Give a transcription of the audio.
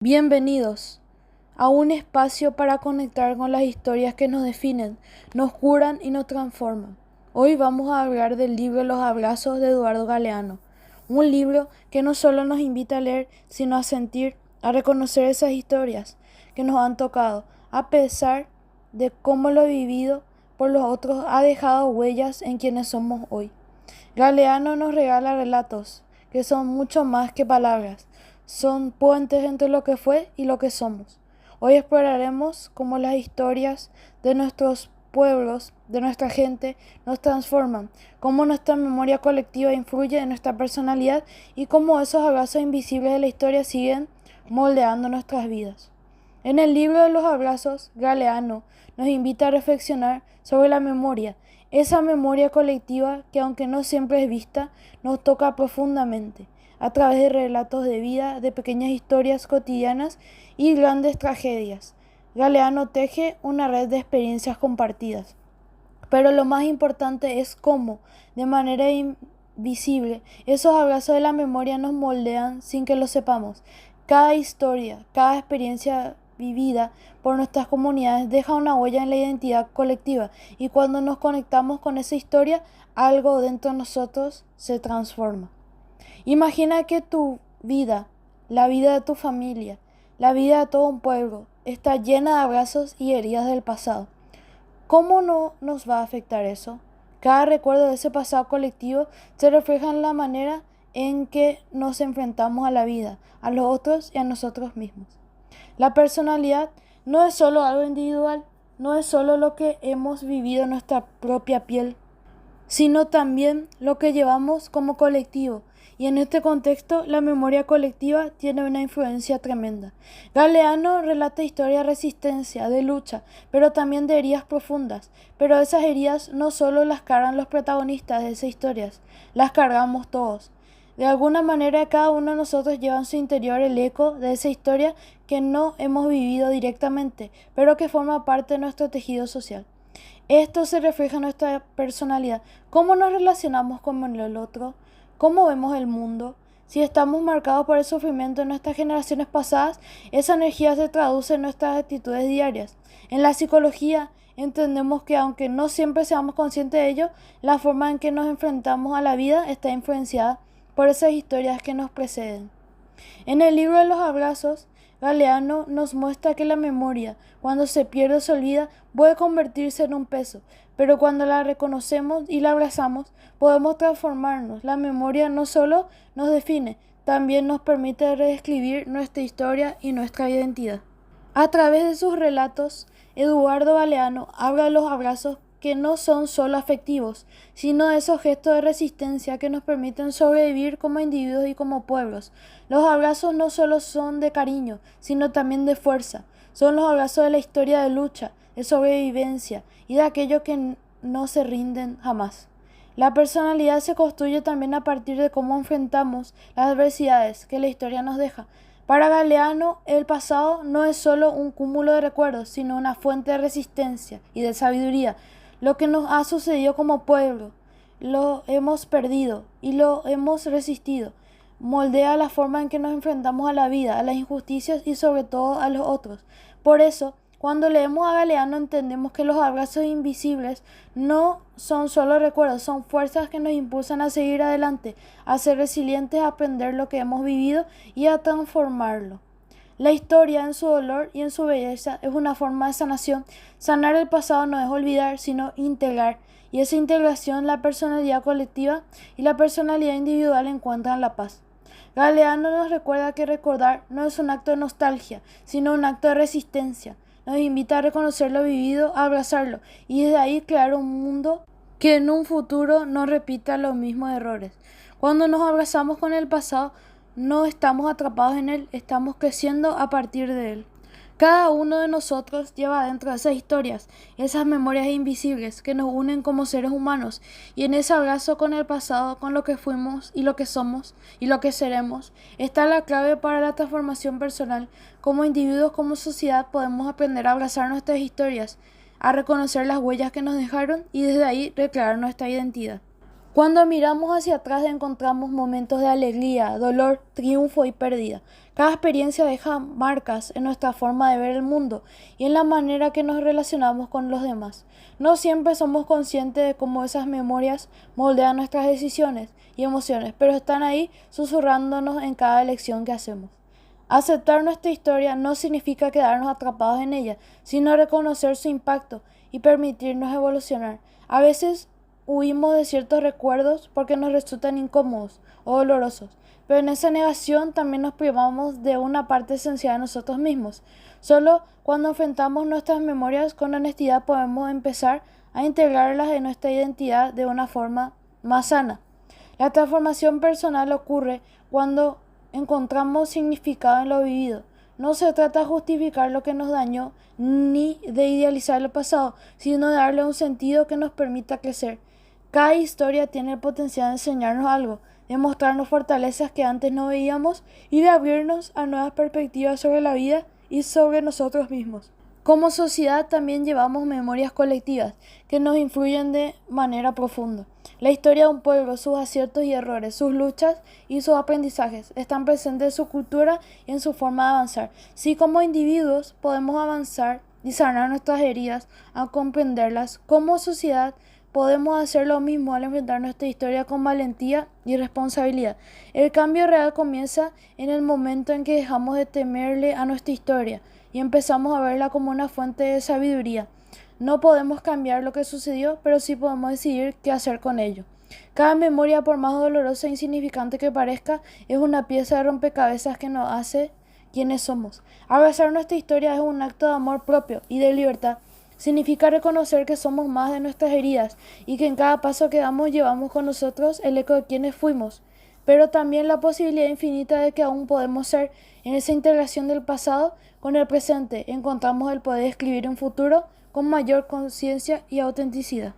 Bienvenidos a un espacio para conectar con las historias que nos definen, nos curan y nos transforman. Hoy vamos a hablar del libro Los Abrazos de Eduardo Galeano, un libro que no solo nos invita a leer, sino a sentir, a reconocer esas historias que nos han tocado, a pesar de cómo lo vivido por los otros ha dejado huellas en quienes somos hoy. Galeano nos regala relatos que son mucho más que palabras, son puentes entre lo que fue y lo que somos. Hoy exploraremos cómo las historias de nuestros pueblos, de nuestra gente, nos transforman, cómo nuestra memoria colectiva influye en nuestra personalidad y cómo esos abrazos invisibles de la historia siguen moldeando nuestras vidas. En el libro de los abrazos, Galeano nos invita a reflexionar sobre la memoria, esa memoria colectiva que, aunque no siempre es vista, nos toca profundamente, a través de relatos de vida, de pequeñas historias cotidianas y grandes tragedias. Galeano teje una red de experiencias compartidas. Pero lo más importante es cómo, de manera invisible, esos abrazos de la memoria nos moldean sin que lo sepamos. Cada historia, cada experiencia vivida por nuestras comunidades deja una huella en la identidad colectiva, y cuando nos conectamos con esa historia, algo dentro de nosotros se transforma. Imagina que tu vida, la vida de tu familia, la vida de todo un pueblo, está llena de abrazos y heridas del pasado. ¿Cómo no nos va a afectar eso? Cada recuerdo de ese pasado colectivo se refleja en la manera en que nos enfrentamos a la vida, a los otros y a nosotros mismos. La personalidad no es solo algo individual, no es solo lo que hemos vivido en nuestra propia piel, sino también lo que llevamos como colectivo. Y en este contexto, la memoria colectiva tiene una influencia tremenda. Galeano relata historias de resistencia, de lucha, pero también de heridas profundas. Pero esas heridas no solo las cargan los protagonistas de esas historias, las cargamos todos. De alguna manera, cada uno de nosotros lleva en su interior el eco de esa historia que no hemos vivido directamente, pero que forma parte de nuestro tejido social. Esto se refleja en nuestra personalidad. ¿Cómo nos relacionamos con el otro? ¿Cómo vemos el mundo? Si estamos marcados por el sufrimiento de nuestras generaciones pasadas, esa energía se traduce en nuestras actitudes diarias. En la psicología entendemos que, aunque no siempre seamos conscientes de ello, la forma en que nos enfrentamos a la vida está influenciada por esas historias que nos preceden. En el libro de los abrazos, Galeano nos muestra que la memoria, cuando se pierde o se olvida, puede convertirse en un peso, pero cuando la reconocemos y la abrazamos, podemos transformarnos. La memoria no solo nos define, también nos permite reescribir nuestra historia y nuestra identidad. A través de sus relatos, Eduardo Galeano habla de los abrazos que no son solo afectivos, sino de esos gestos de resistencia que nos permiten sobrevivir como individuos y como pueblos. Los abrazos no solo son de cariño, sino también de fuerza. Son los abrazos de la historia de lucha, de sobrevivencia y de aquellos que no se rinden jamás. La personalidad se construye también a partir de cómo enfrentamos las adversidades que la historia nos deja. Para Galeano, el pasado no es solo un cúmulo de recuerdos, sino una fuente de resistencia y de sabiduría. Lo que nos ha sucedido como pueblo, lo hemos perdido y lo hemos resistido. Moldea la forma en que nos enfrentamos a la vida, a las injusticias y sobre todo a los otros. Por eso, cuando leemos a Galeano entendemos que los abrazos invisibles no son solo recuerdos, son fuerzas que nos impulsan a seguir adelante, a ser resilientes, a aprender lo que hemos vivido y a transformarlo. La historia, en su dolor y en su belleza, es una forma de sanación. Sanar el pasado no es olvidar, sino integrar. Y esa integración, la personalidad colectiva y la personalidad individual encuentran la paz. Galeano nos recuerda que recordar no es un acto de nostalgia, sino un acto de resistencia. Nos invita a reconocer lo vivido, a abrazarlo y desde ahí crear un mundo que en un futuro no repita los mismos errores. Cuando nos abrazamos con el pasado, no estamos atrapados en él, estamos creciendo a partir de él. Cada uno de nosotros lleva dentro de esas historias, esas memorias invisibles que nos unen como seres humanos, y en ese abrazo con el pasado, con lo que fuimos y lo que somos y lo que seremos, está la clave para la transformación personal. Como individuos, como sociedad, podemos aprender a abrazar nuestras historias, a reconocer las huellas que nos dejaron y desde ahí recrear nuestra identidad. Cuando miramos hacia atrás encontramos momentos de alegría, dolor, triunfo y pérdida. Cada experiencia deja marcas en nuestra forma de ver el mundo y en la manera que nos relacionamos con los demás. No siempre somos conscientes de cómo esas memorias moldean nuestras decisiones y emociones, pero están ahí susurrándonos en cada elección que hacemos. Aceptar nuestra historia no significa quedarnos atrapados en ella, sino reconocer su impacto y permitirnos evolucionar. A veces huimos de ciertos recuerdos porque nos resultan incómodos o dolorosos, pero en esa negación también nos privamos de una parte esencial de nosotros mismos. Solo cuando enfrentamos nuestras memorias con honestidad podemos empezar a integrarlas en nuestra identidad de una forma más sana. La transformación personal ocurre cuando encontramos significado en lo vivido. No se trata de justificar lo que nos dañó ni de idealizar el pasado, sino de darle un sentido que nos permita crecer. Cada historia tiene el potencial de enseñarnos algo, de mostrarnos fortalezas que antes no veíamos y de abrirnos a nuevas perspectivas sobre la vida y sobre nosotros mismos. Como sociedad también llevamos memorias colectivas que nos influyen de manera profunda. La historia de un pueblo, sus aciertos y errores, sus luchas y sus aprendizajes están presentes en su cultura y en su forma de avanzar. Si como individuos podemos avanzar y sanar nuestras heridas, a comprenderlas, como sociedad podemos hacer lo mismo al enfrentar nuestra historia con valentía y responsabilidad. El cambio real comienza en el momento en que dejamos de temerle a nuestra historia y empezamos a verla como una fuente de sabiduría. No podemos cambiar lo que sucedió, pero sí podemos decidir qué hacer con ello. Cada memoria, por más dolorosa e insignificante que parezca, es una pieza de rompecabezas que nos hace quienes somos. Abrazar nuestra historia es un acto de amor propio y de libertad. Significa reconocer que somos más de nuestras heridas y que en cada paso que damos llevamos con nosotros el eco de quienes fuimos, pero también la posibilidad infinita de que aún podemos ser. En esa integración del pasado con el presente encontramos el poder de escribir un futuro con mayor conciencia y autenticidad.